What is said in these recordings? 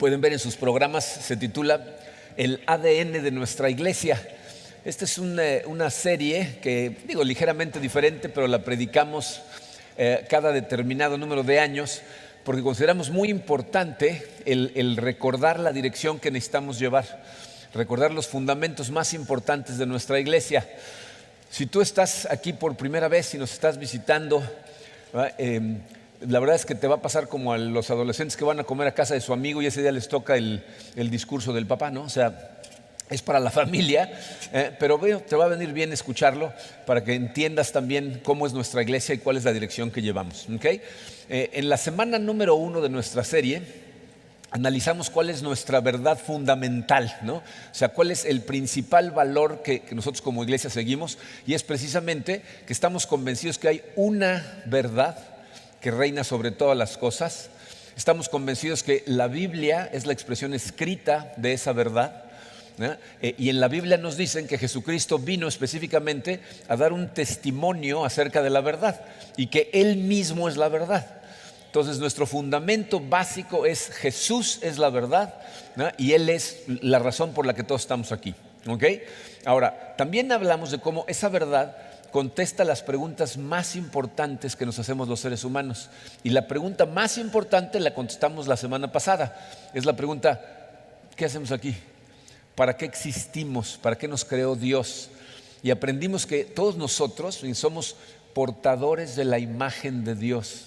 pueden ver en sus programas, se titula El ADN de nuestra iglesia. Esta es una serie que, ligeramente diferente, pero la predicamos cada determinado número de años, porque consideramos muy importante el recordar la dirección que necesitamos llevar, recordar los fundamentos más importantes de nuestra iglesia. Si tú estás aquí por primera vez y nos estás visitando, la verdad es que te va a pasar como a los adolescentes que van a comer a casa de su amigo y ese día les toca el discurso del papá, ¿no? O sea, es para la familia, pero te va a venir bien escucharlo para que entiendas también cómo es nuestra iglesia y cuál es la dirección que llevamos, ¿okay? En la semana número 1 de nuestra serie analizamos cuál es nuestra verdad fundamental, ¿no? O sea, cuál es el principal valor que nosotros como iglesia seguimos, y es precisamente que estamos convencidos que hay una verdad que reina sobre todas las cosas. Estamos convencidos que la Biblia es la expresión escrita de esa verdad, ¿no? Y en la Biblia nos dicen que Jesucristo vino específicamente a dar un testimonio acerca de la verdad y que Él mismo es la verdad. Entonces nuestro fundamento básico es Jesús es la verdad, ¿no? Y Él es la razón por la que todos estamos aquí, ¿okay? Ahora, también hablamos de cómo esa verdad contesta las preguntas más importantes que nos hacemos los seres humanos. Y la pregunta más importante la contestamos la semana pasada. Es la pregunta, ¿qué hacemos aquí? ¿Para qué existimos? ¿Para qué nos creó Dios? Y aprendimos que todos nosotros somos portadores de la imagen de Dios.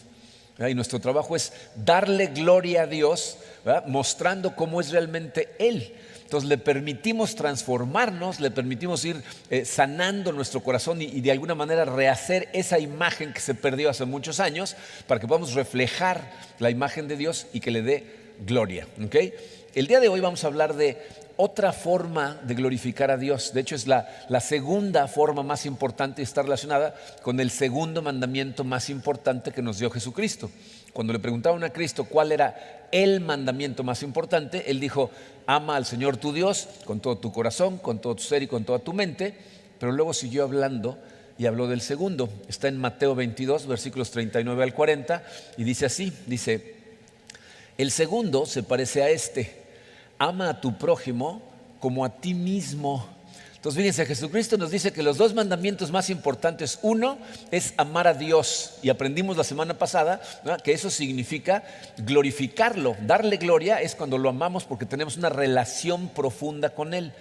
Y nuestro trabajo es darle gloria a Dios, ¿verdad? Mostrando cómo es realmente Él. Entonces le permitimos transformarnos, le permitimos ir sanando nuestro corazón y de alguna manera rehacer esa imagen que se perdió hace muchos años para que podamos reflejar la imagen de Dios y que le dé gloria, ¿okay? El día de hoy vamos a hablar de otra forma de glorificar a Dios. De hecho es la segunda forma más importante y está relacionada con el segundo mandamiento más importante que nos dio Jesucristo. Cuando le preguntaron a Cristo cuál era el mandamiento más importante, Él dijo: ama al Señor tu Dios con todo tu corazón, con todo tu ser y con toda tu mente. Pero luego siguió hablando y habló del segundo. Está en Mateo 22, versículos 39 al 40, y dice así, dice: el segundo se parece a este: ama a tu prójimo como a ti mismo. Entonces fíjense, Jesucristo nos dice que los dos mandamientos más importantes, uno es amar a Dios, y aprendimos la semana pasada, ¿no?, que eso significa glorificarlo. Darle gloria es cuando lo amamos porque tenemos una relación profunda con Él,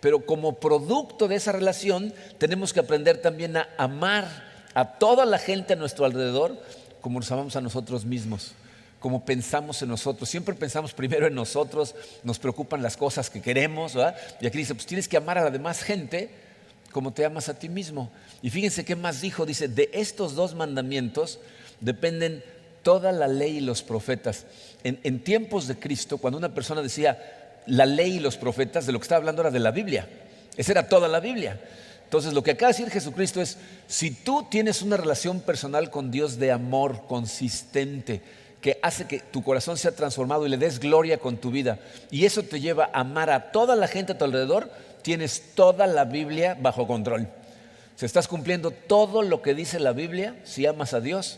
pero como producto de esa relación tenemos que aprender también a amar a toda la gente a nuestro alrededor como nos amamos a nosotros mismos, como pensamos en nosotros. Siempre pensamos primero en nosotros, nos preocupan las cosas que queremos, ¿verdad? Y aquí dice, pues tienes que amar a la demás gente como te amas a ti mismo. Y fíjense qué más dijo, dice: de estos dos mandamientos dependen toda la ley y los profetas. En tiempos de Cristo, cuando una persona decía la ley y los profetas, de lo que estaba hablando era de la Biblia. Esa era toda la Biblia. Entonces lo que acaba de decir Jesucristo es: si tú tienes una relación personal con Dios de amor consistente, que hace que tu corazón sea transformado y le des gloria con tu vida, y eso te lleva a amar a toda la gente a tu alrededor, tienes toda la Biblia bajo control. O sea, estás cumpliendo todo lo que dice la Biblia si amas a Dios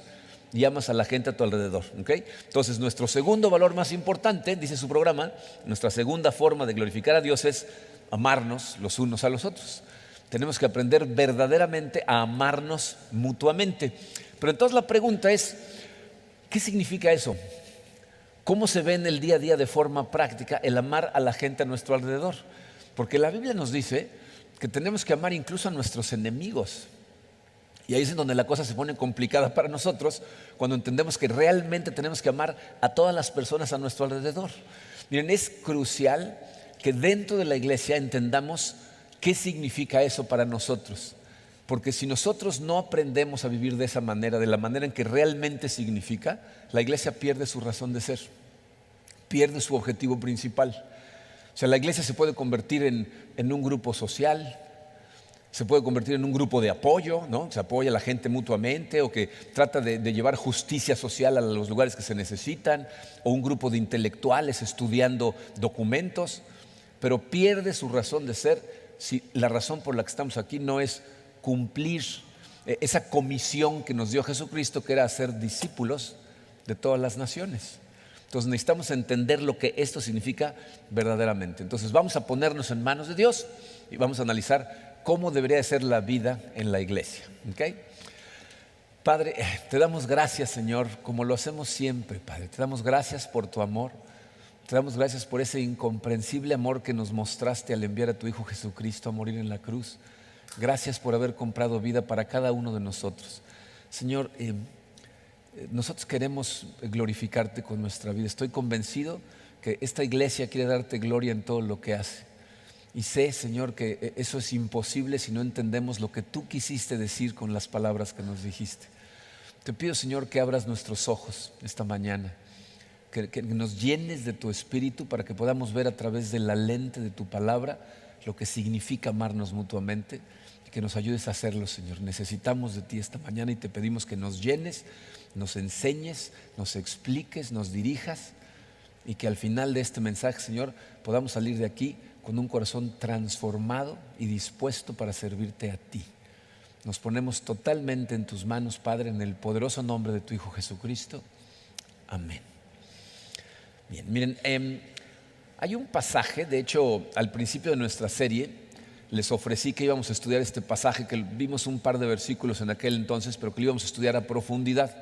y amas a la gente a tu alrededor, ¿okay? Entonces nuestro segundo valor más importante, dice su programa, nuestra segunda forma de glorificar a Dios es amarnos los unos a los otros. Tenemos que aprender verdaderamente a amarnos mutuamente. Pero entonces la pregunta es: ¿qué significa eso? ¿Cómo se ve en el día a día de forma práctica el amar a la gente a nuestro alrededor? Porque la Biblia nos dice que tenemos que amar incluso a nuestros enemigos. Y ahí es en donde la cosa se pone complicada para nosotros, cuando entendemos que realmente tenemos que amar a todas las personas a nuestro alrededor. Miren, es crucial que dentro de la iglesia entendamos qué significa eso para nosotros. Porque si nosotros no aprendemos a vivir de esa manera, de la manera en que realmente significa, la iglesia pierde su razón de ser, pierde su objetivo principal. O sea, la iglesia se puede convertir en un grupo social, se puede convertir en un grupo de apoyo, ¿no? Se apoya a la gente mutuamente, o que trata de llevar justicia social a los lugares que se necesitan, o un grupo de intelectuales estudiando documentos, pero pierde su razón de ser si la razón por la que estamos aquí no es cumplir esa comisión que nos dio Jesucristo, que era hacer discípulos de todas las naciones. Entonces necesitamos entender lo que esto significa verdaderamente. Entonces vamos a ponernos en manos de Dios y vamos a analizar cómo debería ser la vida en la iglesia. ¿Okay? Padre, te damos gracias, Señor, como lo hacemos siempre, Padre. Te damos gracias por tu amor. Te damos gracias por ese incomprensible amor que nos mostraste al enviar a tu Hijo Jesucristo a morir en la cruz. Gracias por haber comprado vida para cada uno de nosotros. Señor, nosotros queremos glorificarte con nuestra vida. Estoy convencido que esta iglesia quiere darte gloria en todo lo que hace. Y sé, Señor, que eso es imposible si no entendemos lo que tú quisiste decir con las palabras que nos dijiste. Te pido, Señor, que abras nuestros ojos esta mañana. Que nos llenes de tu espíritu para que podamos ver a través de la lente de tu palabra lo que significa amarnos mutuamente y que nos ayudes a hacerlo, Señor. Necesitamos de ti esta mañana y te pedimos que nos llenes, nos enseñes, nos expliques, nos dirijas y que al final de este mensaje, Señor, podamos salir de aquí con un corazón transformado y dispuesto para servirte a ti. Nos ponemos totalmente en tus manos, Padre, en el poderoso nombre de tu Hijo Jesucristo. Amén. Bien, miren, hay un pasaje, de hecho, al principio de nuestra serie les ofrecí que íbamos a estudiar este pasaje, que vimos un par de versículos en aquel entonces, pero que lo íbamos a estudiar a profundidad.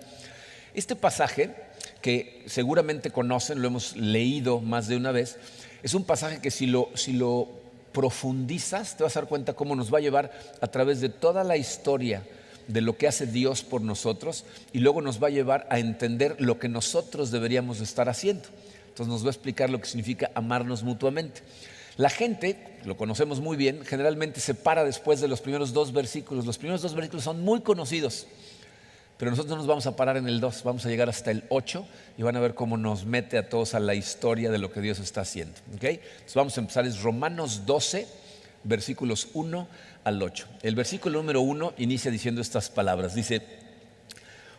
Este pasaje, que seguramente conocen, lo hemos leído más de una vez, es un pasaje que si lo profundizas, te vas a dar cuenta cómo nos va a llevar a través de toda la historia de lo que hace Dios por nosotros y luego nos va a llevar a entender lo que nosotros deberíamos de estar haciendo. Entonces nos va a explicar lo que significa amarnos mutuamente. La gente, lo conocemos muy bien, generalmente se para después de los primeros dos versículos. Los primeros dos versículos son muy conocidos, pero nosotros no nos vamos a parar en el 2, vamos a llegar hasta el 8 y van a ver cómo nos mete a todos a la historia de lo que Dios está haciendo. ¿Okay? Entonces vamos a empezar, es Romanos 12, versículos 1 al 8. El versículo número 1 inicia diciendo estas palabras. Dice: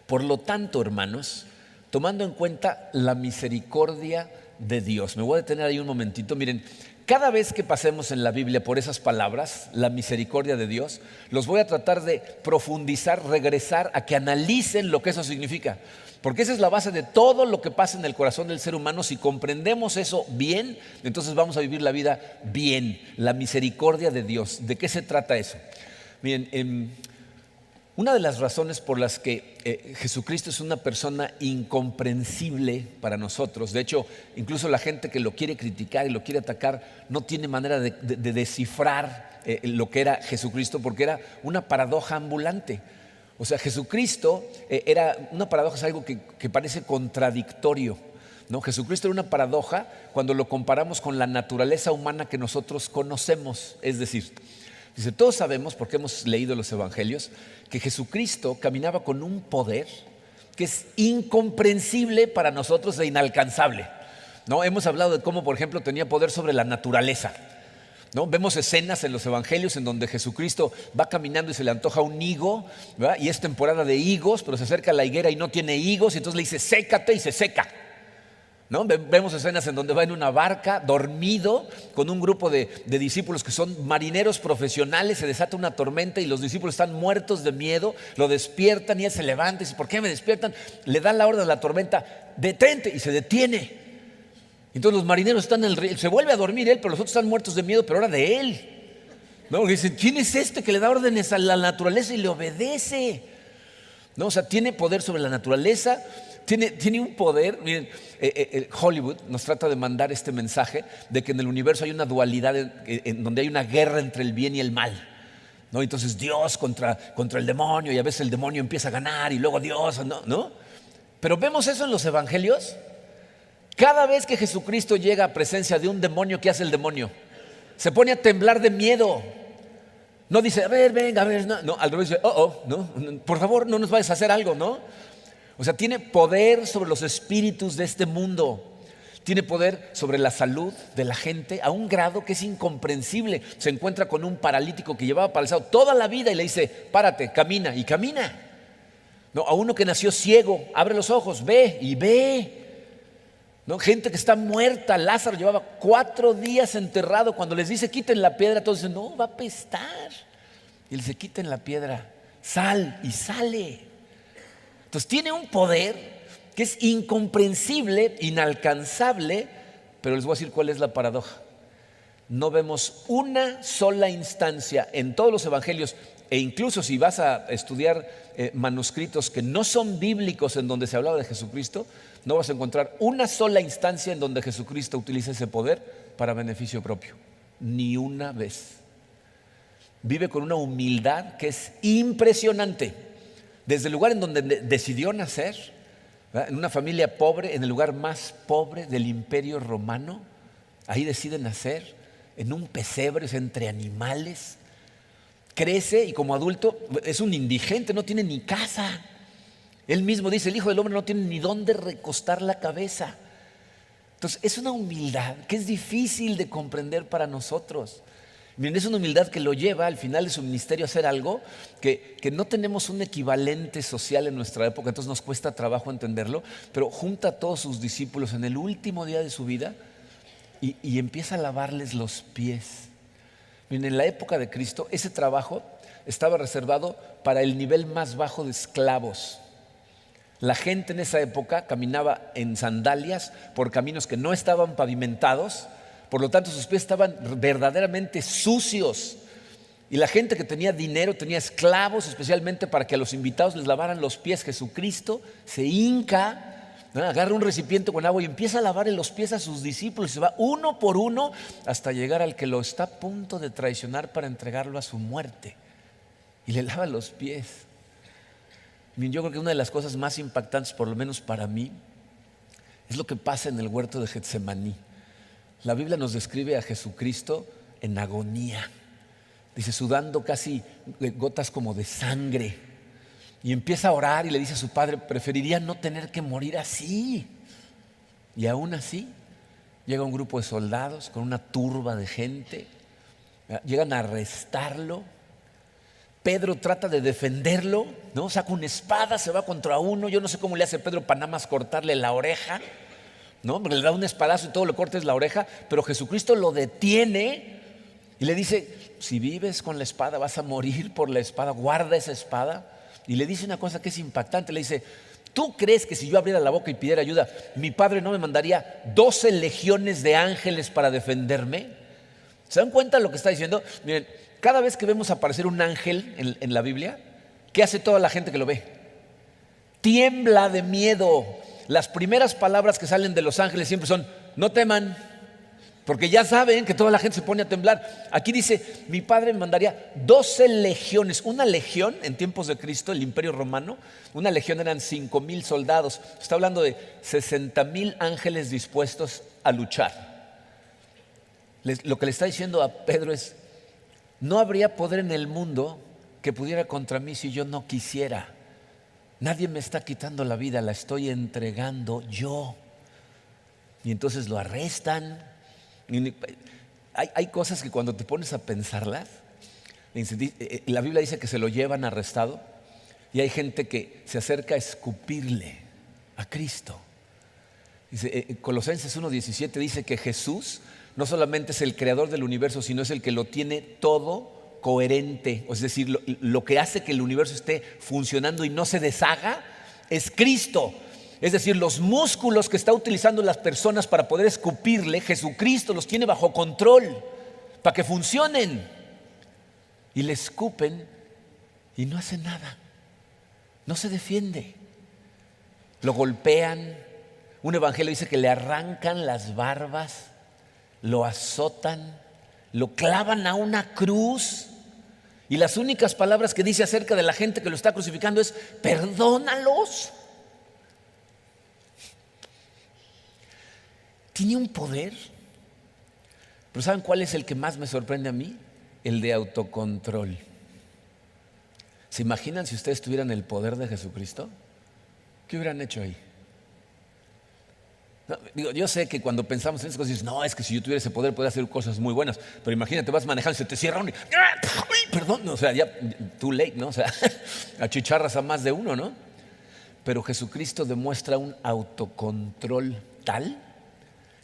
por lo tanto, hermanos, tomando en cuenta la misericordia de Dios. Me voy a detener ahí un momentito. Miren, cada vez que pasemos en la Biblia por esas palabras, la misericordia de Dios, los voy a tratar de profundizar, regresar a que analicen lo que eso significa. Porque esa es la base de todo lo que pasa en el corazón del ser humano. Si comprendemos eso bien, entonces vamos a vivir la vida bien. La misericordia de Dios. ¿De qué se trata eso? Miren, una de las razones por las que Jesucristo es una persona incomprensible para nosotros, de hecho, incluso la gente que lo quiere criticar y lo quiere atacar no tiene manera de descifrar lo que era Jesucristo, porque era una paradoja ambulante. O sea, Jesucristo era una paradoja, es algo que parece contradictorio, ¿no? Jesucristo era una paradoja cuando lo comparamos con la naturaleza humana que nosotros conocemos. Es decir, dice, todos sabemos, porque hemos leído los evangelios, que Jesucristo caminaba con un poder que es incomprensible para nosotros e inalcanzable, ¿no? Hemos hablado de cómo, por ejemplo, tenía poder sobre la naturaleza, ¿no? Vemos escenas en los evangelios en donde Jesucristo va caminando y se le antoja un higo, ¿verdad? Y es temporada de higos, pero se acerca a la higuera y no tiene higos, y entonces le dice, sécate, y se seca, ¿no? Vemos escenas en donde va en una barca dormido con un grupo de discípulos que son marineros profesionales, se desata una tormenta y los discípulos están muertos de miedo, lo despiertan y él se levanta y dice, ¿por qué me despiertan? Le dan la orden a la tormenta, detente, y se detiene. Entonces los marineros están en el río, se vuelve a dormir él, pero los otros están muertos de miedo, pero ahora de él, ¿no? Y dicen, ¿quién es este que le da órdenes a la naturaleza y le obedece? ¿No? O sea, tiene poder sobre la naturaleza. Tiene un poder. Miren, Hollywood nos trata de mandar este mensaje de que en el universo hay una dualidad en donde hay una guerra entre el bien y el mal, ¿no? Entonces Dios contra el demonio, y a veces el demonio empieza a ganar y luego Dios, ¿no? Pero vemos eso en los evangelios. Cada vez que Jesucristo llega a presencia de un demonio, ¿qué hace el demonio? Se pone a temblar de miedo. No dice, a ver, venga, a ver, no, al revés dice, no, por favor, no nos vayas a hacer algo, ¿no? O sea, tiene poder sobre los espíritus de este mundo. Tiene poder sobre la salud de la gente a un grado que es incomprensible. Se encuentra con un paralítico que llevaba paralizado toda la vida y le dice, párate, camina, y camina. No, a uno que nació ciego, abre los ojos, ve y ve. ¿No? Gente que está muerta, Lázaro llevaba 4 días enterrado. Cuando les dice quiten la piedra, todos dicen, no, va a apestar. Y él dice, quiten la piedra, sal, y sale. Entonces tiene un poder que es incomprensible, inalcanzable, pero les voy a decir cuál es la paradoja. No vemos una sola instancia en todos los evangelios, e incluso si vas a estudiar manuscritos que no son bíblicos en donde se hablaba de Jesucristo, no vas a encontrar una sola instancia en donde Jesucristo utiliza ese poder para beneficio propio. Ni una vez. Vive con una humildad que es impresionante. Desde el lugar en donde decidió nacer, ¿verdad?, en una familia pobre, en el lugar más pobre del Imperio Romano, ahí decide nacer, en un pesebre, entre animales. Crece y como adulto es un indigente, no tiene ni casa. Él mismo dice, el Hijo del Hombre no tiene ni dónde recostar la cabeza. Entonces es una humildad que es difícil de comprender para nosotros. Miren, es una humildad que lo lleva al final de su ministerio a hacer algo que no tenemos un equivalente social en nuestra época, entonces nos cuesta trabajo entenderlo, pero junta a todos sus discípulos en el último día de su vida y empieza a lavarles los pies. Miren, en la época de Cristo ese trabajo estaba reservado para el nivel más bajo de esclavos. La gente en esa época caminaba en sandalias por caminos que no estaban pavimentados, por lo tanto sus pies estaban verdaderamente sucios. Y la gente que tenía dinero tenía esclavos especialmente para que a los invitados les lavaran los pies. Jesucristo se hinca, ¿no?, agarra un recipiente con agua y empieza a lavarle los pies a sus discípulos y se va uno por uno hasta llegar al que lo está a punto de traicionar para entregarlo a su muerte. Y le lava los pies. Yo creo que una de las cosas más impactantes, por lo menos para mí, es lo que pasa en el huerto de Getsemaní. La Biblia nos describe a Jesucristo en agonía. Dice, sudando casi gotas como de sangre. Y empieza a orar y le dice a su padre, preferiría no tener que morir así. Y aún así, llega un grupo de soldados con una turba de gente. Llegan a arrestarlo. Pedro trata de defenderlo, ¿no? Saca una espada, se va contra uno. Yo no sé cómo le hace Pedro para nada más cortarle la oreja, ¿no? Le da un espadazo y todo le corta es la oreja. Pero Jesucristo lo detiene y le dice, si vives con la espada vas a morir por la espada, guarda esa espada. Y le dice una cosa que es impactante, le dice, ¿tú crees que si yo abriera la boca y pidiera ayuda, mi Padre no me mandaría 12 legiones de ángeles para defenderme? ¿Se dan cuenta de lo que está diciendo? Miren, cada vez que vemos aparecer un ángel en la Biblia, ¿qué hace toda la gente que lo ve? Tiembla de miedo. Las primeras palabras que salen de los ángeles siempre son, no teman, porque ya saben que toda la gente se pone a temblar. Aquí dice, mi Padre me mandaría 12 legiones. Una legión en tiempos de Cristo, el Imperio Romano, una legión eran 5,000 soldados. Está hablando de 60,000 ángeles dispuestos a luchar. Lo que le está diciendo a Pedro es, no habría poder en el mundo que pudiera contra mí si yo no quisiera. Nadie me está quitando la vida, la estoy entregando yo. Y entonces lo arrestan. Hay cosas que cuando te pones a pensarlas, la Biblia dice que se lo llevan arrestado y hay gente que se acerca a escupirle a Cristo. Dice, Colosenses 1:17 dice que Jesús no solamente es el creador del universo, sino es el que lo tiene todo coherente. Es decir, lo que hace que el universo esté funcionando y no se deshaga es Cristo. Es decir, los músculos que está utilizando las personas para poder escupirle, Jesucristo los tiene bajo control para que funcionen. Y le escupen y no hace nada. No se defiende. Lo golpean. Un evangelio dice que le arrancan las barbas, lo azotan, lo clavan a una cruz y las únicas palabras que dice acerca de la gente que lo está crucificando es perdónalos. Tiene un poder, pero ¿saben cuál es el que más me sorprende a mí? El de autocontrol. ¿Se imaginan si ustedes tuvieran el poder de Jesucristo? ¿Qué hubieran hecho ahí? No, yo sé que cuando pensamos en esas cosas dices, no, es que si yo tuviera ese poder podría hacer cosas muy buenas, pero imagínate, vas manejando y se te cierra uno y perdón, o sea, ya too late, ¿no? O sea, achicharras a más de uno, ¿no? Pero Jesucristo demuestra un autocontrol tal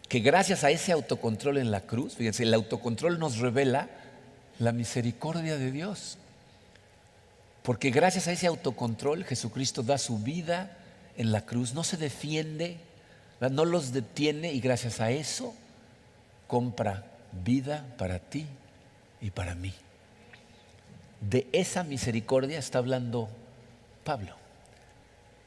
que gracias a ese autocontrol en la cruz, fíjense, el autocontrol nos revela la misericordia de Dios, porque gracias a ese autocontrol Jesucristo da su vida en la cruz, no se defiende, ¿verdad? No los detiene y gracias a eso compra vida para ti y para mí. De esa misericordia está hablando Pablo.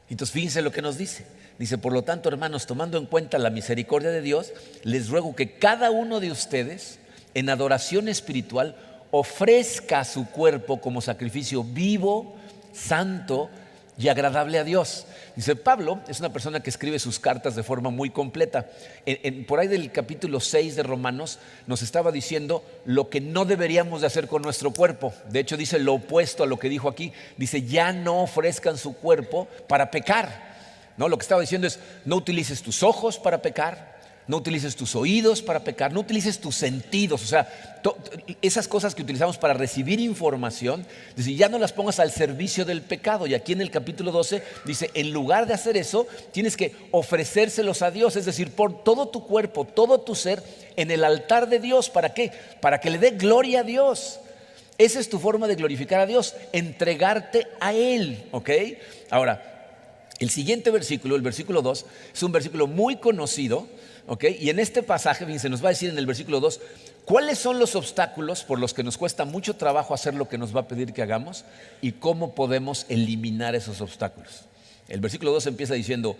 Entonces fíjense lo que nos dice. Dice, por lo tanto, hermanos, tomando en cuenta la misericordia de Dios, les ruego que cada uno de ustedes, en adoración espiritual, ofrezca su cuerpo como sacrificio vivo, santo y agradable a Dios. Dice, Pablo es una persona que escribe sus cartas de forma muy completa. Por ahí del capítulo 6 de Romanos nos estaba diciendo lo que no deberíamos de hacer con nuestro cuerpo. De hecho dice lo opuesto a lo que dijo aquí. Dice, ya no ofrezcan su cuerpo para pecar. ¿No? Lo que estaba diciendo es, no utilices tus ojos para pecar, no utilices tus oídos para pecar, no utilices tus sentidos, o sea, esas cosas que utilizamos para recibir información, dice, ya no las pongas al servicio del pecado. Y aquí en el capítulo 12 dice, en lugar de hacer eso, tienes que ofrecérselos a Dios, es decir, por todo tu cuerpo, todo tu ser en el altar de Dios. ¿Para qué? Para que le dé gloria a Dios. Esa es tu forma de glorificar a Dios, entregarte a Él, ¿ok? Ahora, el siguiente versículo, el versículo 2, es un versículo muy conocido, ¿ok? Y en este pasaje se nos va a decir en el versículo 2, ¿cuáles son los obstáculos por los que nos cuesta mucho trabajo hacer lo que nos va a pedir que hagamos y cómo podemos eliminar esos obstáculos? El versículo 2 empieza diciendo,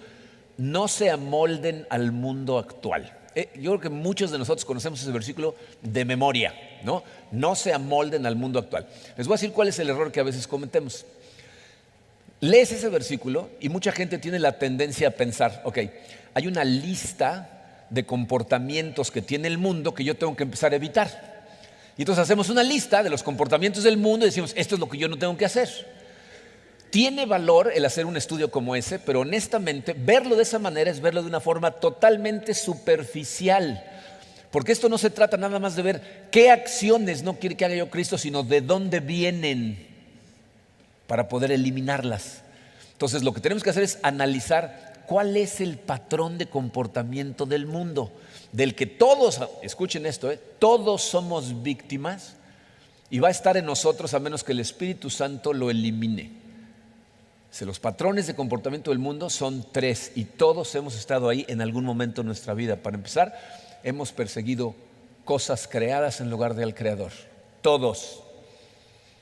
no se amolden al mundo actual. Yo creo que muchos de nosotros conocemos ese versículo de memoria, ¿no? No se amolden al mundo actual. Les voy a decir cuál es el error que a veces cometemos. Lees ese versículo y mucha gente tiene la tendencia a pensar, ok, hay una lista de comportamientos que tiene el mundo que yo tengo que empezar a evitar. Y entonces hacemos una lista de los comportamientos del mundo y decimos, esto es lo que yo no tengo que hacer. Tiene valor el hacer un estudio como ese, pero honestamente verlo de esa manera es verlo de una forma totalmente superficial. Porque esto no se trata nada más de ver qué acciones no quiere que haga yo Cristo, sino de dónde vienen, para poder eliminarlas. Entonces lo que tenemos que hacer es analizar cuál es el patrón de comportamiento del mundo, del que todos, escuchen esto, todos somos víctimas y va a estar en nosotros a menos que el Espíritu Santo lo elimine. Los patrones de comportamiento del mundo son 3 y todos hemos estado ahí en algún momento de nuestra vida. Para empezar, hemos perseguido cosas creadas en lugar del Creador. Todos.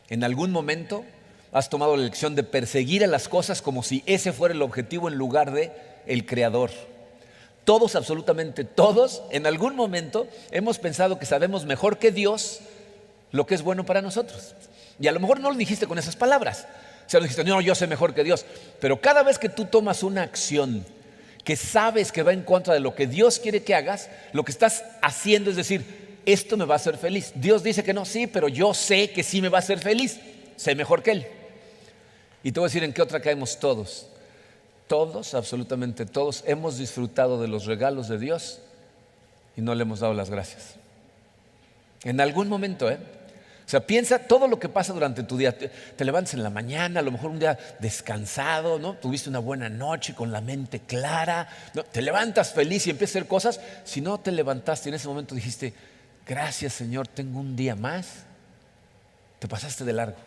En algún momento has tomado la elección de perseguir a las cosas como si ese fuera el objetivo en lugar de el Creador. Todos, absolutamente todos, en algún momento hemos pensado que sabemos mejor que Dios lo que es bueno para nosotros. Y a lo mejor no lo dijiste con esas palabras. O sea, lo dijiste, no, yo sé mejor que Dios. Pero cada vez que tú tomas una acción que sabes que va en contra de lo que Dios quiere que hagas, lo que estás haciendo es decir, esto me va a hacer feliz. Dios dice que no, sí, pero yo sé que sí me va a hacer feliz. Sé mejor que Él. Y te voy a decir en qué otra caemos todos. Todos, absolutamente todos, hemos disfrutado de los regalos de Dios y no le hemos dado las gracias. En algún momento, O sea, piensa todo lo que pasa durante tu día. Te levantas en la mañana, a lo mejor un día descansado, ¿no? Tuviste una buena noche con la mente clara, ¿no? Te levantas feliz y empiezas a hacer cosas. Si no te levantaste y en ese momento dijiste, gracias Señor, tengo un día más, te pasaste de largo.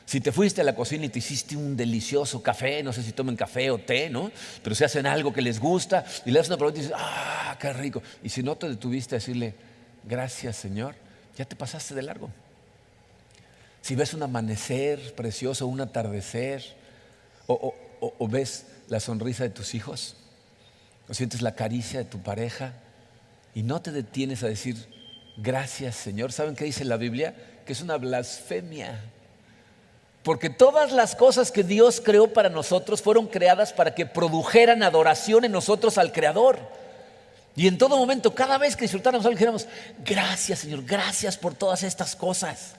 Si te fuiste a la cocina y te hiciste un delicioso café, no sé si tomen café o té, ¿no? Pero si hacen algo que les gusta y le das una pregunta y dices, ¡ah, qué rico! Y si no te detuviste a decirle, gracias Señor, ya te pasaste de largo. Si ves un amanecer precioso, un atardecer, o ves la sonrisa de tus hijos, o sientes la caricia de tu pareja y no te detienes a decir, gracias Señor. ¿Saben qué dice la Biblia? Que es una blasfemia. Porque todas las cosas que Dios creó para nosotros fueron creadas para que produjeran adoración en nosotros al Creador. Y en todo momento, cada vez que disfrutáramos algo, dijéramos, gracias Señor, gracias por todas estas cosas.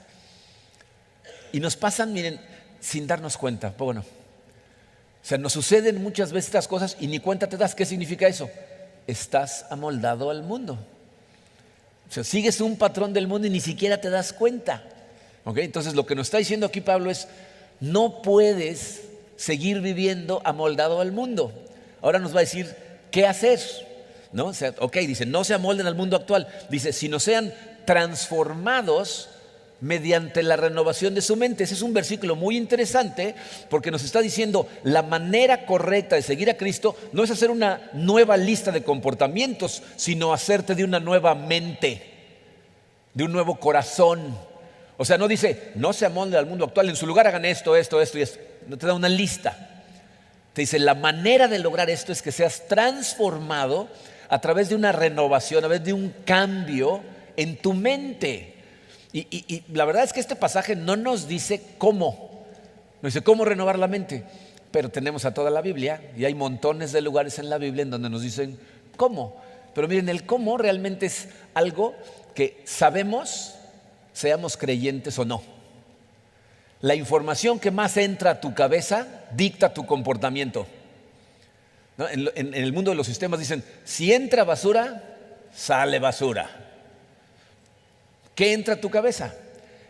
Y nos pasan, miren, sin darnos cuenta. Bueno, o sea, nos suceden muchas veces estas cosas y ni cuenta te das. ¿Qué significa eso? Estás amoldado al mundo. O sea, sigues un patrón del mundo y ni siquiera te das cuenta. ¿Okay? Entonces lo que nos está diciendo aquí Pablo es, no puedes seguir viviendo amoldado al mundo. Ahora nos va a decir qué hacer, ¿no? O sea, dice, no se amolden al mundo actual. Dice, sino sean transformados mediante la renovación de su mente. Ese es un versículo muy interesante porque nos está diciendo la manera correcta de seguir a Cristo no es hacer una nueva lista de comportamientos, sino hacerte de una nueva mente, de un nuevo corazón. O sea, no dice, no se amolden al mundo actual, en su lugar hagan esto, esto, esto y esto. No te da una lista. Te dice, la manera de lograr esto es que seas transformado a través de una renovación, a través de un cambio en tu mente. Y la verdad es que este pasaje no nos dice cómo, nos dice cómo renovar la mente, pero tenemos a toda la Biblia y hay montones de lugares en la Biblia en donde nos dicen cómo. Pero miren, el cómo realmente es algo que sabemos, seamos creyentes o no. La información que más entra a tu cabeza dicta tu comportamiento, ¿no? En el mundo de los sistemas dicen, si entra basura, sale basura. ¿Qué entra a tu cabeza?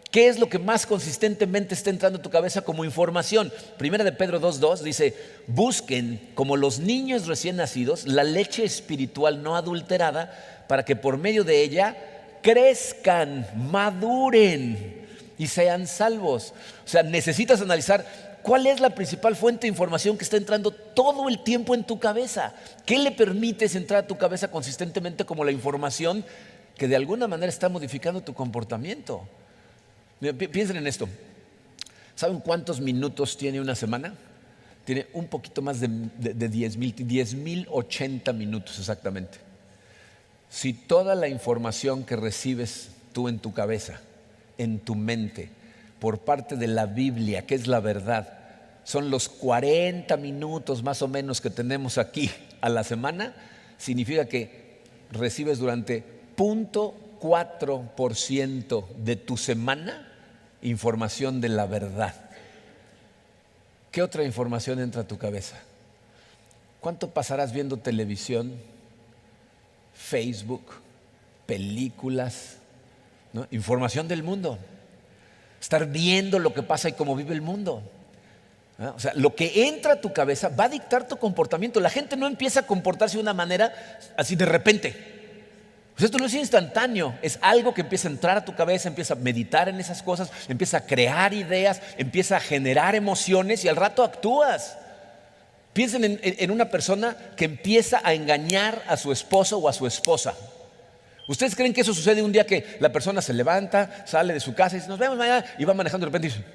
¿Qué es lo que más consistentemente está entrando a tu cabeza como información? Primera de Pedro 2:2 dice, busquen como los niños recién nacidos la leche espiritual no adulterada para que por medio de ella crezcan, maduren y sean salvos. O sea, necesitas analizar cuál es la principal fuente de información que está entrando todo el tiempo en tu cabeza. ¿Qué le permites entrar a tu cabeza consistentemente como la información que de alguna manera está modificando tu comportamiento? Piensen en esto. ¿Saben cuántos minutos tiene una semana? Tiene un poquito más de 10,080 minutos exactamente. Si toda la información que recibes tú en tu cabeza, en tu mente, por parte de la Biblia, que es la verdad, son los 40 minutos más o menos que tenemos aquí a la semana, significa que recibes durante 0.4% de tu semana información de la verdad. ¿Qué otra información entra a tu cabeza? ¿Cuánto pasarás viendo televisión, Facebook, películas, ¿no? Información del mundo. Estar viendo lo que pasa y cómo vive el mundo, ¿no? O sea, lo que entra a tu cabeza va a dictar tu comportamiento. La gente no empieza a comportarse de una manera así de repente. Pues esto no es instantáneo, es algo que empieza a entrar a tu cabeza, empieza a meditar en esas cosas, empieza a crear ideas, empieza a generar emociones y al rato actúas. Piensen en una persona que empieza a engañar a su esposo o a su esposa. ¿Ustedes creen que eso sucede un día que la persona se levanta, sale de su casa y dice, nos vemos mañana, y va manejando de repente y dice,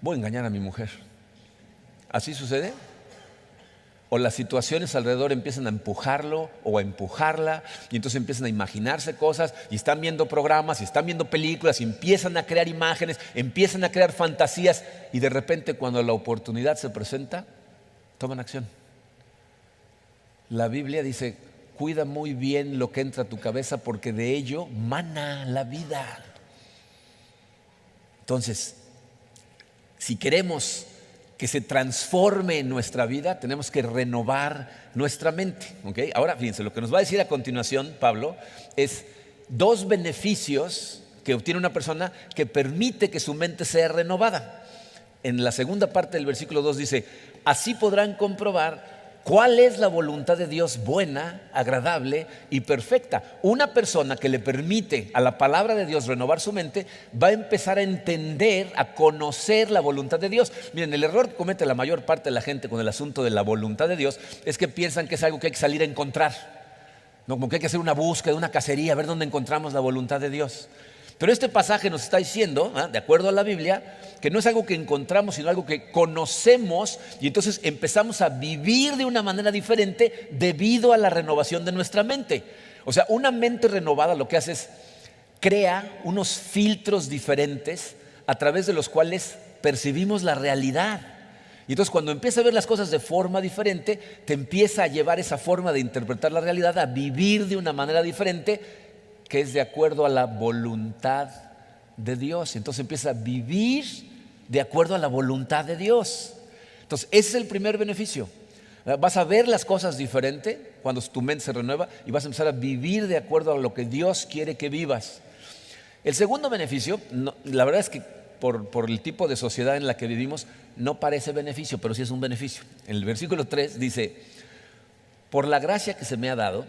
voy a engañar a mi mujer? ¿Así sucede? O las situaciones alrededor empiezan a empujarlo o a empujarla y entonces empiezan a imaginarse cosas y están viendo programas y están viendo películas y empiezan a crear imágenes, empiezan a crear fantasías y de repente cuando la oportunidad se presenta, toman acción. La Biblia dice, cuida muy bien lo que entra a tu cabeza porque de ello mana la vida. Entonces, si queremos que se transforme en nuestra vida, tenemos que renovar nuestra mente, ¿okay? Ahora, fíjense, lo que nos va a decir a continuación Pablo es 2 beneficios que obtiene una persona que permite que su mente sea renovada. En la segunda parte del versículo 2 dice, así podrán comprobar cuál es la voluntad de Dios buena, agradable y perfecta. Una persona que le permite a la palabra de Dios renovar su mente va a empezar a entender, a conocer la voluntad de Dios. Miren, el error que comete la mayor parte de la gente con el asunto de la voluntad de Dios es que piensan que es algo que hay que salir a encontrar, ¿no? Como que hay que hacer una búsqueda, una cacería, a ver dónde encontramos la voluntad de Dios. Pero este pasaje nos está diciendo, de acuerdo a la Biblia, que no es algo que encontramos, sino algo que conocemos y entonces empezamos a vivir de una manera diferente debido a la renovación de nuestra mente. O sea, una mente renovada lo que hace es crea unos filtros diferentes a través de los cuales percibimos la realidad. Y entonces cuando empiezas a ver las cosas de forma diferente, te empieza a llevar esa forma de interpretar la realidad a vivir de una manera diferente que es de acuerdo a la voluntad de Dios. Entonces empieza a vivir de acuerdo a la voluntad de Dios. Entonces ese es el primer beneficio. Vas a ver las cosas diferente cuando tu mente se renueva y vas a empezar a vivir de acuerdo a lo que Dios quiere que vivas. El segundo beneficio, la verdad es que por el tipo de sociedad en la que vivimos no parece beneficio, pero sí es un beneficio. En el versículo 3 dice, por la gracia que se me ha dado,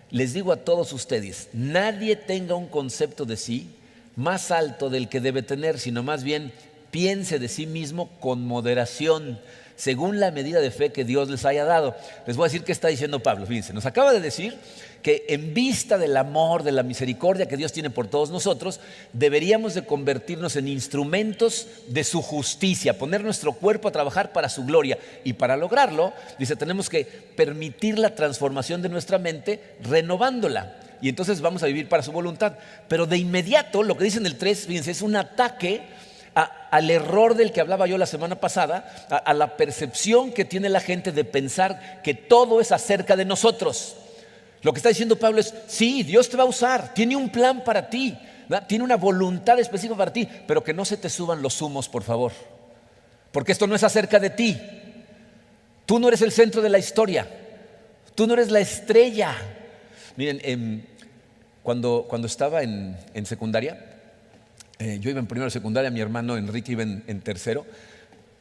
les digo a todos ustedes, nadie tenga un concepto de sí más alto del que debe tener, sino más bien piense de sí mismo con moderación, según la medida de fe que Dios les haya dado. Les voy a decir qué está diciendo Pablo. Fíjense, nos acaba de decir que en vista del amor, de la misericordia que Dios tiene por todos nosotros, deberíamos de convertirnos en instrumentos de su justicia, poner nuestro cuerpo a trabajar para su gloria. Y para lograrlo, dice, tenemos que permitir la transformación de nuestra mente renovándola. Y entonces vamos a vivir para su voluntad. Pero de inmediato, lo que dice en el 3, fíjense, es un ataque al error del que hablaba yo la semana pasada, a la percepción que tiene la gente de pensar que todo es acerca de nosotros. Lo que está diciendo Pablo es, sí, Dios te va a usar, tiene un plan para ti, ¿verdad? Tiene una voluntad específica para ti, pero que no se te suban los humos, por favor, porque esto no es acerca de ti. Tú no eres el centro de la historia, tú no eres la estrella. Miren, cuando estaba en secundaria, yo iba en primero de secundaria, mi hermano Enrique iba en tercero.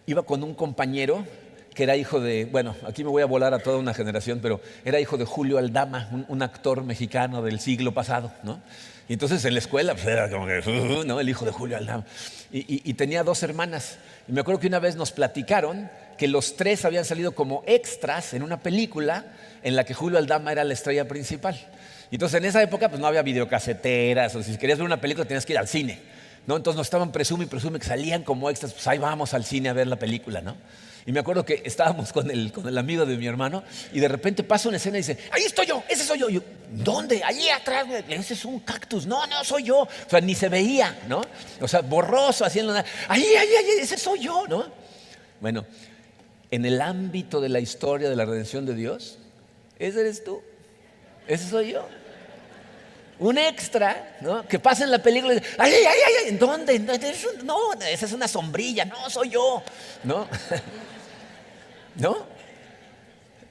Iba con un compañero que era hijo de, bueno, aquí me voy a volar a toda una generación, pero era hijo de Julio Aldama, un actor mexicano del siglo pasado, ¿no? Y entonces en la escuela pues era como que, ¿no? El hijo de Julio Aldama. Y tenía 2 hermanas. Y me acuerdo que una vez nos platicaron que los 3 habían salido como extras en una película en la que Julio Aldama era la estrella principal. Y entonces en esa época pues no había videocaseteras, o si querías ver una película tenías que ir al cine, ¿no? Entonces nos estaban presume que salían como extras, pues ahí vamos al cine a ver la película, ¿no? Y me acuerdo que estábamos con el amigo de mi hermano y de repente pasa una escena y dice, ahí estoy yo, ese soy yo. Y yo, ¿dónde? Allí atrás, ese es un cactus. No, soy yo. O sea, ni se veía, ¿no? O sea, borroso, haciendo nada. Ahí, ese soy yo, ¿no? Bueno, en el ámbito de la historia de la redención de Dios, ese eres tú, ese soy yo. Un extra, ¿no? Que pasa en la película y dice, ay, ¿en dónde? No, esa es una sombrilla, no, soy yo, ¿no? ¿No?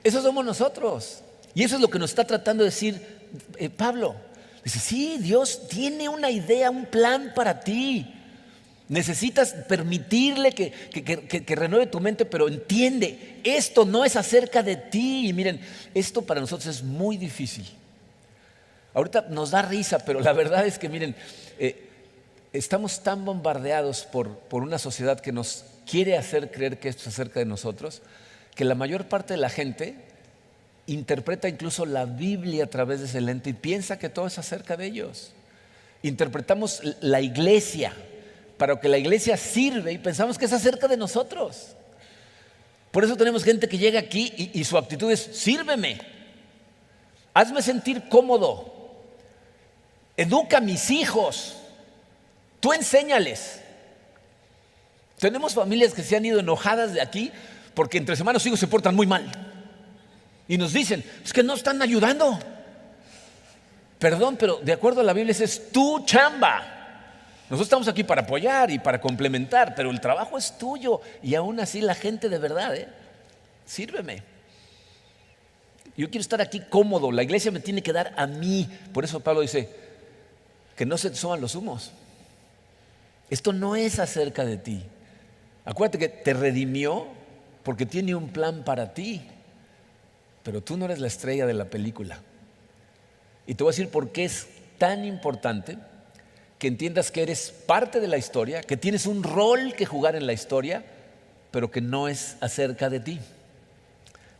Eso somos nosotros. Y eso es lo que nos está tratando de decir Pablo. Dice, sí, Dios tiene una idea, un plan para ti. Necesitas permitirle que renueve tu mente, pero entiende, esto no es acerca de ti. Y miren, esto para nosotros es muy difícil. Ahorita nos da risa, pero la verdad es que miren, estamos tan bombardeados por una sociedad que nos quiere hacer creer que esto es acerca de nosotros, que la mayor parte de la gente interpreta incluso la Biblia a través de ese lente y piensa que todo es acerca de ellos. Interpretamos la iglesia para que la iglesia sirve y pensamos que es acerca de nosotros. Por eso tenemos gente que llega aquí y su actitud es, sírveme, hazme sentir cómodo, educa a mis hijos, tú enséñales. Tenemos familias que se han ido enojadas de aquí porque entre semana sus hijos se portan muy mal y nos dicen, es que no están ayudando. Perdón, pero de acuerdo a la Biblia esa es tu chamba. Nosotros estamos aquí para apoyar y para complementar, pero el trabajo es tuyo. Y aún así la gente de verdad, sírveme. Yo quiero estar aquí cómodo, la iglesia me tiene que dar a mí. Por eso Pablo dice, que no se te suban los humos. Esto no es acerca de ti. Acuérdate que te redimió porque tiene un plan para ti, pero tú no eres la estrella de la película. Y te voy a decir por qué es tan importante que entiendas que eres parte de la historia, que tienes un rol que jugar en la historia, pero que no es acerca de ti.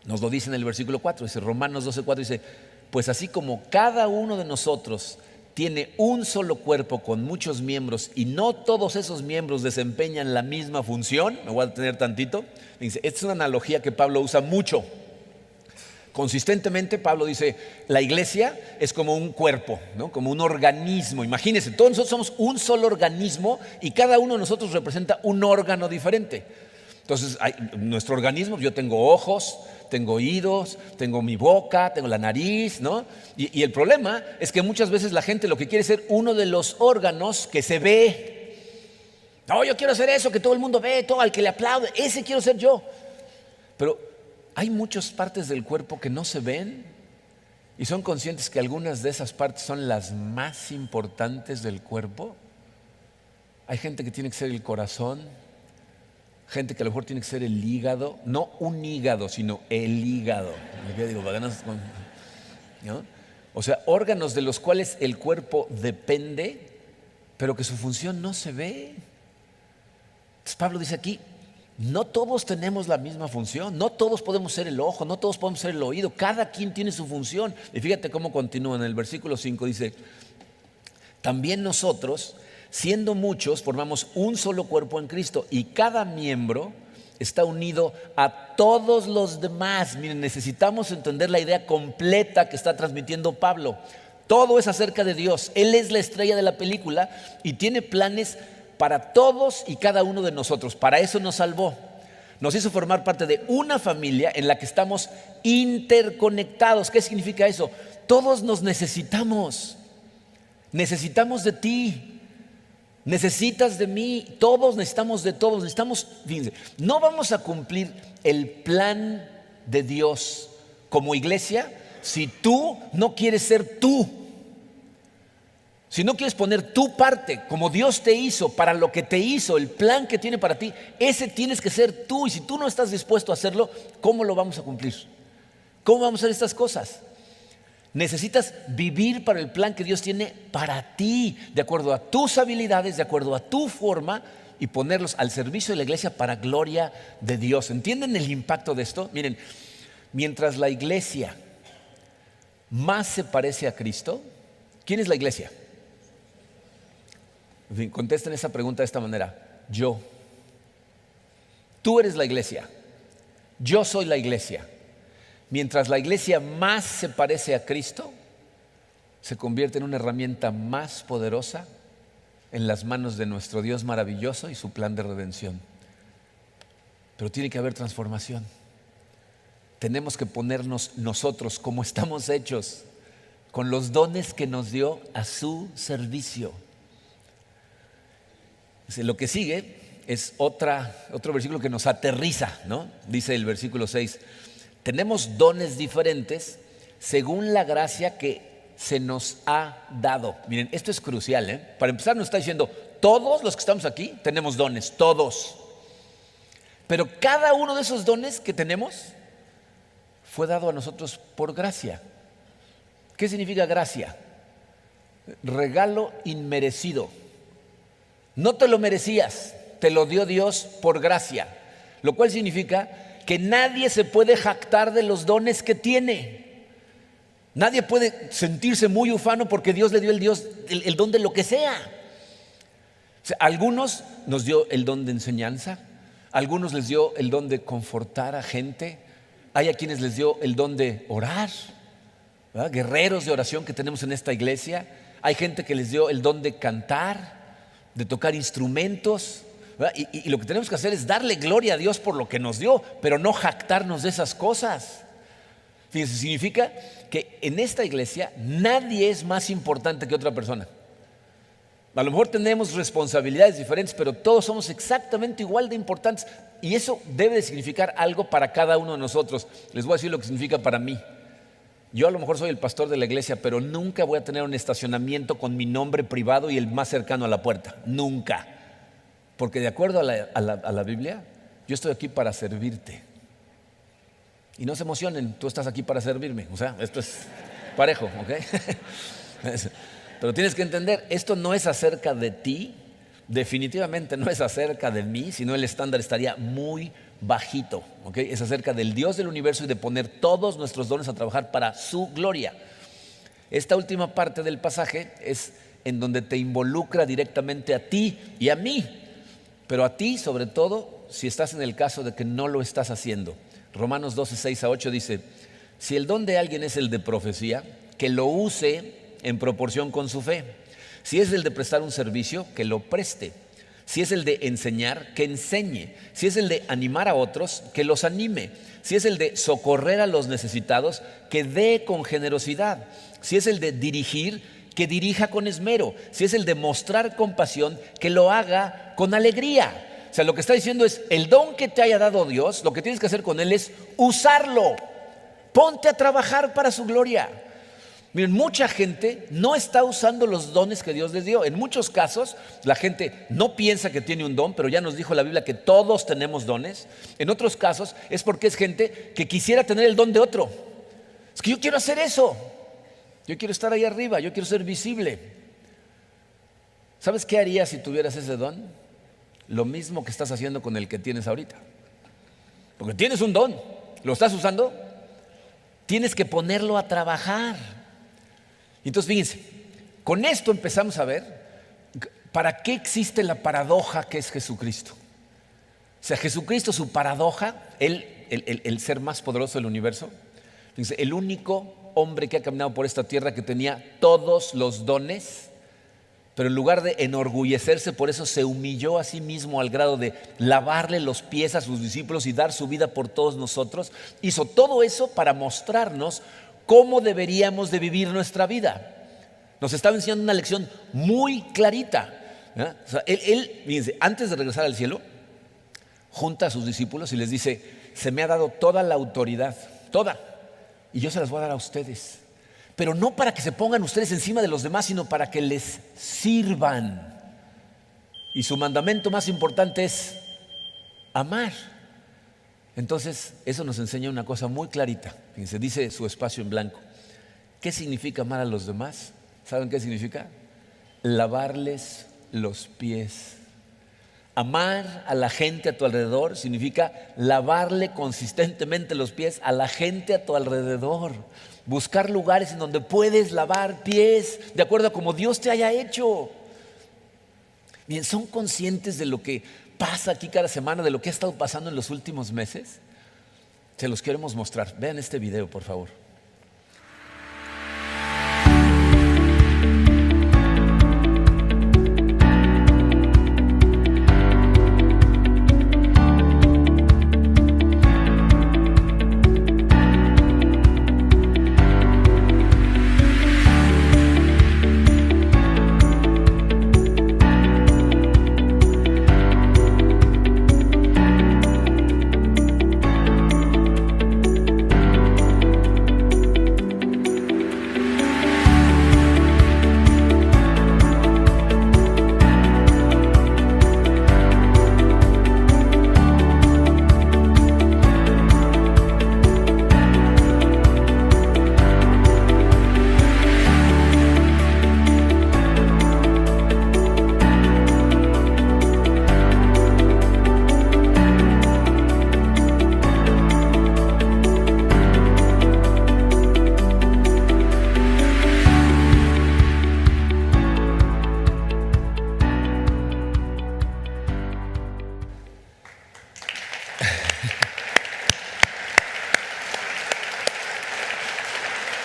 Nos lo dice en el versículo 4, dice Romanos 12:4, dice, pues así como cada uno de nosotros tiene un solo cuerpo con muchos miembros y no todos esos miembros desempeñan la misma función, me voy a detener tantito, dice, esta es una analogía que Pablo usa mucho. Consistentemente Pablo dice, la iglesia es como un cuerpo, ¿no? Como un organismo. Imagínense, todos nosotros somos un solo organismo y cada uno de nosotros representa un órgano diferente. Entonces, nuestro organismo, yo tengo ojos, tengo oídos, tengo mi boca, tengo la nariz, ¿no? Y el problema es que muchas veces la gente lo que quiere es ser uno de los órganos que se ve. No, yo quiero hacer eso, que todo el mundo ve, todo al que le aplaude, ese quiero ser yo. Pero hay muchas partes del cuerpo que no se ven y son conscientes que algunas de esas partes son las más importantes del cuerpo. Hay gente que tiene que ser el corazón, gente que a lo mejor tiene que ser el hígado, no un hígado, sino el hígado. ¿Qué digo? ¿No? O sea, órganos de los cuales el cuerpo depende, pero que su función no se ve. Entonces Pablo dice aquí, no todos tenemos la misma función, no todos podemos ser el ojo, no todos podemos ser el oído, cada quien tiene su función. Y fíjate cómo continúa en el versículo 5, dice, también nosotros, siendo muchos, formamos un solo cuerpo en Cristo y cada miembro está unido a todos los demás. Miren, necesitamos entender la idea completa que está transmitiendo Pablo. Todo es acerca de Dios. Él es la estrella de la película y tiene planes para todos y cada uno de nosotros. Para eso nos salvó. Nos hizo formar parte de una familia en la que estamos interconectados. ¿Qué significa eso? Todos nos necesitamos. Necesitamos de ti. Necesitas de mí. Todos necesitamos de todos. Necesitamos, fíjense, no vamos a cumplir el plan de Dios como iglesia si tú no quieres ser tú. Si no quieres poner tu parte como Dios te hizo, para lo que te hizo, el plan que tiene para ti, ese tienes que ser tú. Y si tú no estás dispuesto a hacerlo, ¿cómo lo vamos a cumplir? ¿Cómo vamos a hacer estas cosas? Necesitas vivir para el plan que Dios tiene para ti, de acuerdo a tus habilidades, de acuerdo a tu forma, y ponerlos al servicio de la iglesia para gloria de Dios. ¿Entienden el impacto de esto? Miren, mientras la iglesia más se parece a Cristo, ¿quién es la iglesia? En fin, contesten esa pregunta de esta manera. Yo. Tú eres la iglesia. Yo soy la iglesia. Mientras la iglesia más se parece a Cristo, se convierte en una herramienta más poderosa en las manos de nuestro Dios maravilloso y su plan de redención. Pero tiene que haber transformación. Tenemos que ponernos nosotros como estamos hechos, con los dones que nos dio a su servicio. Lo que sigue es otro versículo que nos aterriza, ¿no? Dice el versículo 6, tenemos dones diferentes según la gracia que se nos ha dado. Miren, esto es crucial, ¿eh? Para empezar nos está diciendo, todos los que estamos aquí tenemos dones, todos. Pero cada uno de esos dones que tenemos fue dado a nosotros por gracia. ¿Qué significa gracia? Regalo inmerecido. No te lo merecías, te lo dio Dios por gracia, lo cual significa que nadie se puede jactar de los dones que tiene. Nadie puede sentirse muy ufano porque Dios le dio el don de lo que sea. O sea, a algunos nos dio el don de enseñanza, a algunos les dio el don de confortar a gente, hay a quienes les dio el don de orar, ¿verdad? Guerreros de oración que tenemos en esta iglesia, hay gente que les dio el don de cantar, de tocar instrumentos, y lo que tenemos que hacer es darle gloria a Dios por lo que nos dio, pero no jactarnos de esas cosas. Fíjense, significa que en esta iglesia nadie es más importante que otra persona. A lo mejor tenemos responsabilidades diferentes, pero todos somos exactamente igual de importantes, y eso debe de significar algo para cada uno de nosotros. Les voy a decir lo que significa para mí. Yo a lo mejor soy el pastor de la iglesia, pero nunca voy a tener un estacionamiento con mi nombre privado y el más cercano a la puerta. Nunca. Porque de acuerdo a la Biblia, yo estoy aquí para servirte. Y no se emocionen, tú estás aquí para servirme. O sea, esto es parejo, ¿ok? Pero tienes que entender, esto no es acerca de ti, definitivamente no es acerca de mí, sino el estándar estaría muy bajito, ¿okay? Es acerca del Dios del universo y de poner todos nuestros dones a trabajar para su gloria. Esta última parte del pasaje es en donde te involucra directamente a ti y a mí, pero a ti sobre todo si estás en el caso de que no lo estás haciendo. Romanos 12, 6 a 8 dice, si el don de alguien es el de profecía, que lo use en proporción con su fe. Si es el de prestar un servicio, que lo preste. Si es el de enseñar, que enseñe. Si es el de animar a otros, que los anime. Si es el de socorrer a los necesitados, que dé con generosidad. Si es el de dirigir, que dirija con esmero. Si es el de mostrar compasión, que lo haga con alegría. O sea, lo que está diciendo es, el don que te haya dado Dios, lo que tienes que hacer con él es usarlo. Ponte a trabajar para su gloria. Miren, mucha gente no está usando los dones que Dios les dio. En muchos casos, la gente no piensa que tiene un don, pero ya nos dijo la Biblia que todos tenemos dones. En otros casos, es porque es gente que quisiera tener el don de otro. Es que yo quiero hacer eso. Yo quiero estar ahí arriba, yo quiero ser visible. ¿Sabes qué harías si tuvieras ese don? Lo mismo que estás haciendo con el que tienes ahorita. Porque tienes un don, ¿lo estás usando? Tienes que ponerlo a trabajar. Entonces, fíjense, con esto empezamos a ver para qué existe la paradoja que es Jesucristo. O sea, Jesucristo, su paradoja, Él, el ser más poderoso del universo, fíjense, el único hombre que ha caminado por esta tierra que tenía todos los dones, pero en lugar de enorgullecerse por eso se humilló a sí mismo al grado de lavarle los pies a sus discípulos y dar su vida por todos nosotros. Hizo todo eso para mostrarnos cómo deberíamos de vivir nuestra vida. Nos estaba enseñando una lección muy clarita. O sea, él, fíjense, antes de regresar al cielo, junta a sus discípulos y les dice: se me ha dado toda la autoridad, toda, y yo se las voy a dar a ustedes. Pero no para que se pongan ustedes encima de los demás, sino para que les sirvan. Y su mandamiento más importante es amar. Entonces, eso nos enseña una cosa muy clarita. Fíjense, dice su espacio en blanco. ¿Qué significa amar a los demás? ¿Saben qué significa? Lavarles los pies. Amar a la gente a tu alrededor significa lavarle consistentemente los pies a la gente a tu alrededor. Buscar lugares en donde puedes lavar pies de acuerdo a como Dios te haya hecho. Bien, ¿son conscientes de lo que pasa aquí cada semana, de lo que ha estado pasando en los últimos meses? Se los queremos mostrar. Vean este video, por favor.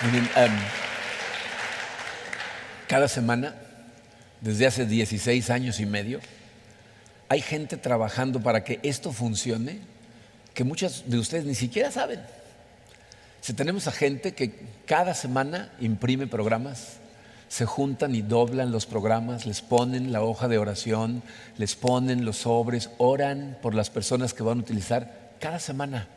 Miren, cada semana, desde hace 16 años y medio, hay gente trabajando para que esto funcione, que muchos de ustedes ni siquiera saben. Si tenemos a gente que cada semana imprime programas, se juntan y doblan los programas, les ponen la hoja de oración, les ponen los sobres, oran por las personas que van a utilizar cada semana.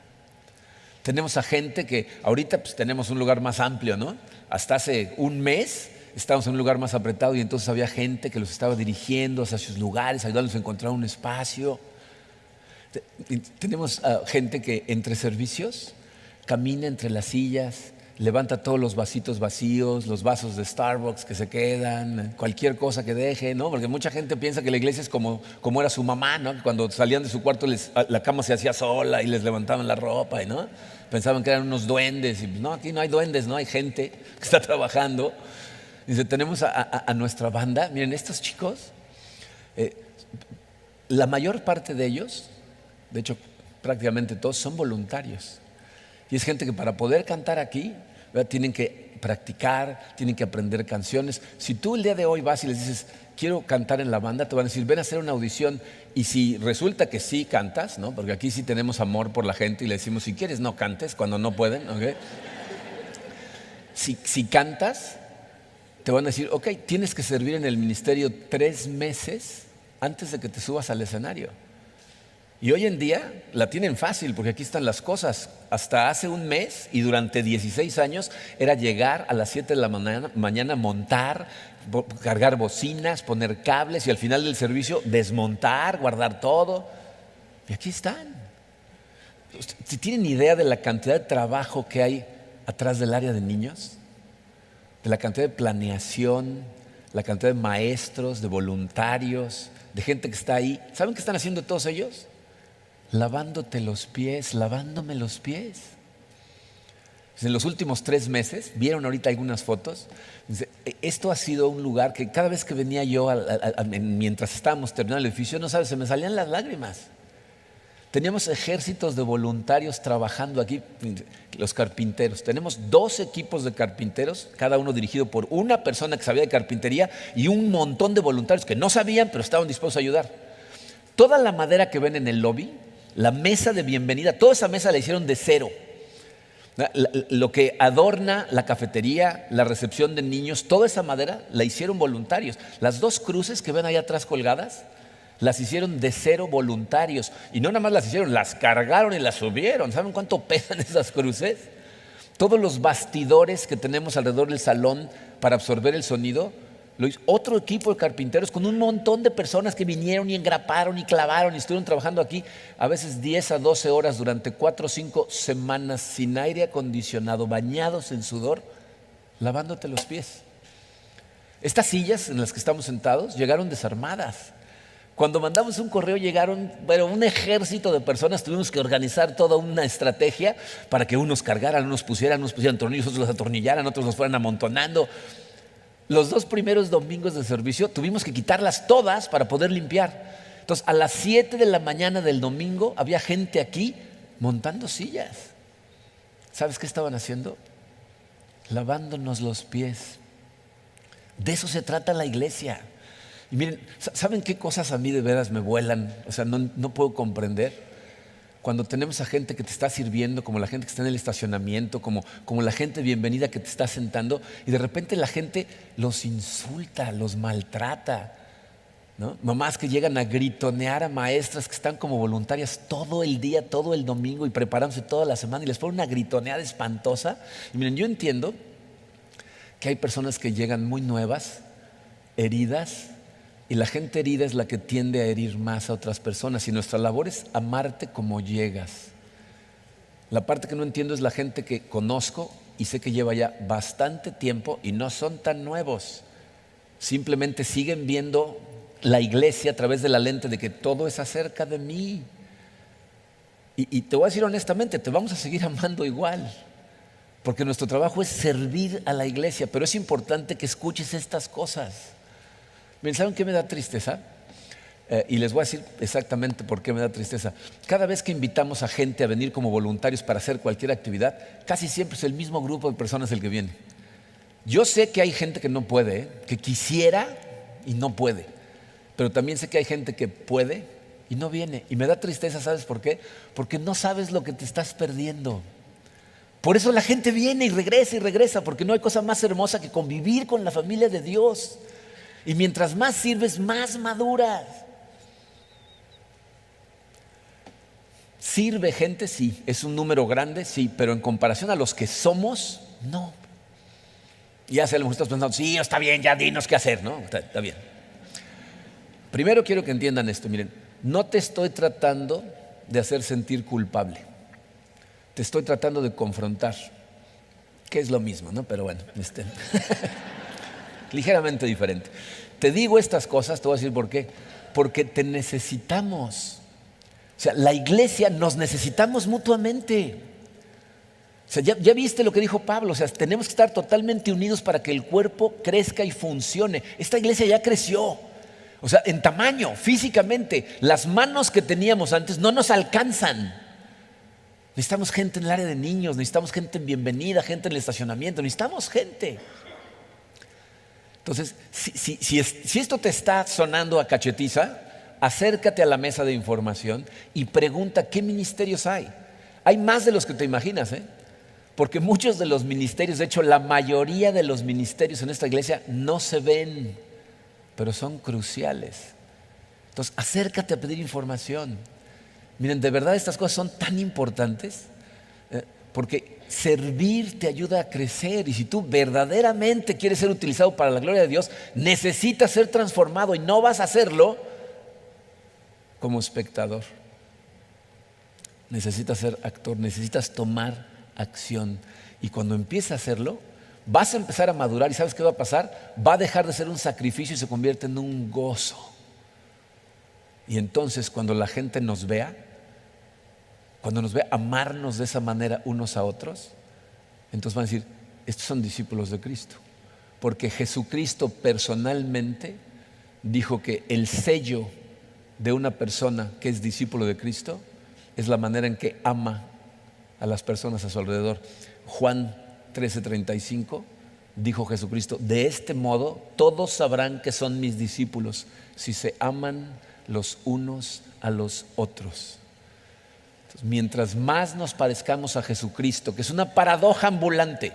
Tenemos a gente que ahorita pues tenemos un lugar más amplio, ¿no? Hasta hace un mes estábamos en un lugar más apretado y entonces había gente que los estaba dirigiendo hacia sus lugares, ayudándolos a encontrar un espacio. Tenemos gente que entre servicios camina entre las sillas, levanta todos los vasitos vacíos, los vasos de Starbucks que se quedan, cualquier cosa que deje, ¿no? Porque mucha gente piensa que la iglesia es como era su mamá, ¿no? Cuando salían de su cuarto la cama se hacía sola y les levantaban la ropa, ¿no? Pensaban que eran unos duendes y no, aquí no hay duendes, no hay gente que está trabajando. Dice, tenemos a nuestra banda, miren, estos chicos, la mayor parte de ellos, de hecho prácticamente todos, son voluntarios. Y es gente que para poder cantar aquí, ¿verdad?, tienen que practicar, tienen que aprender canciones. Si tú el día de hoy vas y les dices, quiero cantar en la banda, te van a decir, ven a hacer una audición. Y si resulta que sí cantas, ¿no? Porque aquí sí tenemos amor por la gente y le decimos, si quieres no cantes cuando no pueden, ¿ok? Si cantas, te van a decir, ok, tienes que servir en el ministerio 3 meses antes de que te subas al escenario. Y hoy en día la tienen fácil porque aquí están las cosas. Hasta hace un mes y durante 16 años era llegar a las 7 de la mañana, montar, cargar bocinas, poner cables y al final del servicio desmontar, guardar todo. Y aquí están. Si tienen idea de la cantidad de trabajo que hay atrás del área de niños, de la cantidad de planeación, la cantidad de maestros, de voluntarios, de gente que está ahí. ¿Saben qué están haciendo todos ellos? Lavándote los pies, lavándome los pies. En los últimos 3 meses, vieron ahorita algunas fotos, esto ha sido un lugar que cada vez que venía yo, mientras estábamos terminando el edificio, no sabes, se me salían las lágrimas. Teníamos ejércitos de voluntarios trabajando aquí, los carpinteros. Tenemos 2 equipos de carpinteros, cada uno dirigido por una persona que sabía de carpintería y un montón de voluntarios que no sabían, pero estaban dispuestos a ayudar. Toda la madera que ven en el lobby, la mesa de bienvenida, toda esa mesa la hicieron de cero. Lo que adorna la cafetería, la recepción de niños, toda esa madera la hicieron voluntarios. Las 2 cruces que ven ahí atrás colgadas, las hicieron de cero voluntarios. Y no nada más las hicieron, las cargaron y las subieron. ¿Saben cuánto pesan esas cruces? Todos los bastidores que tenemos alrededor del salón para absorber el sonido, lo hizo otro equipo de carpinteros con un montón de personas que vinieron y engraparon y clavaron y estuvieron trabajando aquí a veces 10 a 12 horas durante 4 o 5 semanas sin aire acondicionado, bañados en sudor, lavándote los pies. Estas sillas en las que estamos sentados llegaron desarmadas. Cuando mandamos un correo llegaron, un ejército de personas. Tuvimos que organizar toda una estrategia para que unos cargaran, unos pusieran tornillos, otros los atornillaran, otros los fueran amontonando. Los 2 primeros domingos de servicio tuvimos que quitarlas todas para poder limpiar. Entonces, a las 7 de la mañana del domingo había gente aquí montando sillas. ¿Sabes qué estaban haciendo? Lavándonos los pies. De eso se trata la iglesia. Y miren, ¿saben qué cosas a mí de veras me vuelan? O sea, no puedo comprender. Cuando tenemos a gente que te está sirviendo, como la gente que está en el estacionamiento, como la gente bienvenida que te está sentando, y de repente la gente los insulta, los maltrata, ¿no? Mamás que llegan a gritonear a maestras que están como voluntarias todo el día, todo el domingo y preparándose toda la semana y les ponen una gritoneada espantosa. Y miren, yo entiendo que hay personas que llegan muy nuevas, heridas, y la gente herida es la que tiende a herir más a otras personas. Y nuestra labor es amarte como llegas. La parte que no entiendo es la gente que conozco y sé que lleva ya bastante tiempo y no son tan nuevos. Simplemente siguen viendo la iglesia a través de la lente de que todo es acerca de mí. Y te voy a decir honestamente, te vamos a seguir amando igual. Porque nuestro trabajo es servir a la iglesia. Pero es importante que escuches estas cosas. Miren, ¿saben qué me da tristeza? Y les voy a decir exactamente por qué me da tristeza. Cada vez que invitamos a gente a venir como voluntarios para hacer cualquier actividad, casi siempre es el mismo grupo de personas el que viene. Yo sé que hay gente que no puede, que quisiera y no puede. Pero también sé que hay gente que puede y no viene. Y me da tristeza, ¿sabes por qué? Porque no sabes lo que te estás perdiendo. Por eso la gente viene y regresa, porque no hay cosa más hermosa que convivir con la familia de Dios. Y mientras más sirves, más maduras. ¿Sirve gente? Sí. ¿Es un número grande? Sí. Pero en comparación a los que somos, no. Ya sé, a lo mejor estás pensando, sí, está bien, ya dinos qué hacer, ¿no? Está bien. Primero quiero que entiendan esto. Miren, no te estoy tratando de hacer sentir culpable. Te estoy tratando de confrontar. Que es lo mismo, ¿no? Pero bueno, ligeramente diferente. Te digo estas cosas, te voy a decir por qué. Porque te necesitamos. O sea, la iglesia nos necesitamos mutuamente. O sea, ya viste lo que dijo Pablo. O sea, tenemos que estar totalmente unidos para que el cuerpo crezca y funcione. Esta iglesia ya creció. O sea, en tamaño, físicamente. Las manos que teníamos antes no nos alcanzan. Necesitamos gente en el área de niños, necesitamos gente en bienvenida, gente en el estacionamiento, necesitamos gente. Entonces, si esto te está sonando a cachetiza, acércate a la mesa de información y pregunta qué ministerios hay. Hay más de los que te imaginas, porque muchos de los ministerios, de hecho la mayoría de los ministerios en esta iglesia no se ven, pero son cruciales. Entonces, acércate a pedir información. Miren, de verdad estas cosas son tan importantes porque servir te ayuda a crecer, y si tú verdaderamente quieres ser utilizado para la gloria de Dios, necesitas ser transformado, y no vas a hacerlo como espectador. Necesitas ser actor, necesitas tomar acción, y cuando empieces a hacerlo vas a empezar a madurar y ¿sabes qué va a pasar? Va a dejar de ser un sacrificio y se convierte en un gozo. Y entonces cuando la gente nos vea, cuando nos vea amarnos de esa manera unos a otros, entonces van a decir, estos son discípulos de Cristo. Porque Jesucristo personalmente dijo que el sello de una persona que es discípulo de Cristo es la manera en que ama a las personas a su alrededor. Juan 13:35 dijo Jesucristo, de este modo todos sabrán que son mis discípulos si se aman los unos a los otros. Entonces, mientras más nos parezcamos a Jesucristo, que es una paradoja ambulante,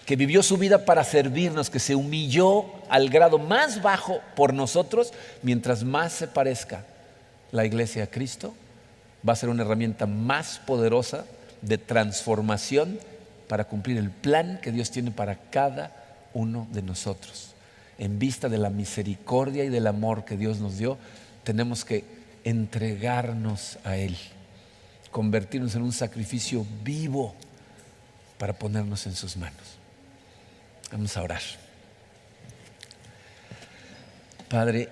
que vivió su vida para servirnos, que se humilló al grado más bajo por nosotros, mientras más se parezca la iglesia a Cristo, va a ser una herramienta más poderosa de transformación para cumplir el plan que Dios tiene para cada uno de nosotros. En vista de la misericordia y del amor que Dios nos dio, tenemos que entregarnos a Él, convertirnos en un sacrificio vivo para ponernos en sus manos. Vamos a orar. Padre,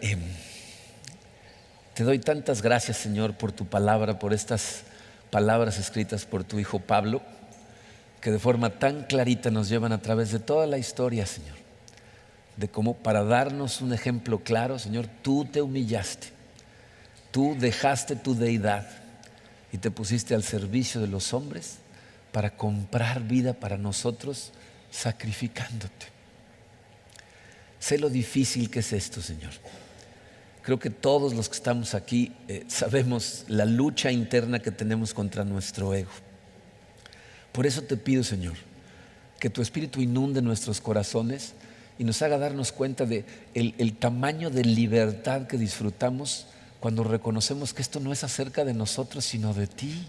te doy tantas gracias, Señor, por tu palabra, por estas palabras escritas por tu Hijo Pablo, que de forma tan clarita nos llevan a través de toda la historia, Señor, de cómo para darnos un ejemplo claro, Señor, tú te humillaste, tú dejaste tu deidad y te pusiste al servicio de los hombres para comprar vida para nosotros, sacrificándote. Sé lo difícil que es esto, Señor. Creo que todos los que estamos aquí sabemos la lucha interna que tenemos contra nuestro ego. Por eso te pido, Señor, que tu Espíritu inunde nuestros corazones y nos haga darnos cuenta de el tamaño de libertad que disfrutamos cuando reconocemos que esto no es acerca de nosotros, sino de ti.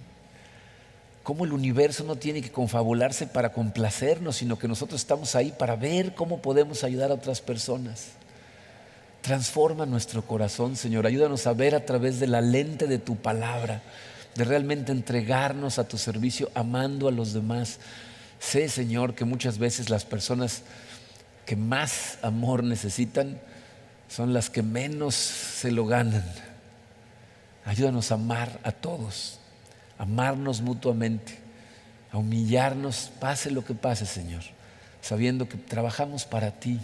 Cómo el universo no tiene que confabularse para complacernos, sino que nosotros estamos ahí para ver cómo podemos ayudar a otras personas. Transforma nuestro corazón, Señor. Ayúdanos a ver a través de la lente de tu palabra, de realmente entregarnos a tu servicio, amando a los demás. Sé, Señor, que muchas veces las personas que más amor necesitan son las que menos se lo ganan. Ayúdanos a amar a todos, a amarnos mutuamente, a humillarnos, pase lo que pase, Señor, sabiendo que trabajamos para ti,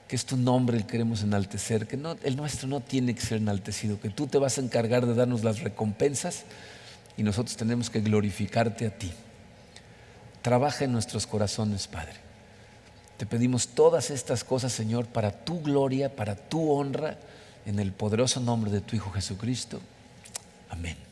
que es tu nombre el que queremos enaltecer, que no, el nuestro no tiene que ser enaltecido, que tú te vas a encargar de darnos las recompensas y nosotros tenemos que glorificarte a ti. Trabaja en nuestros corazones, Padre. Te pedimos todas estas cosas, Señor, para tu gloria, para tu honra, en el poderoso nombre de tu Hijo Jesucristo. Amén.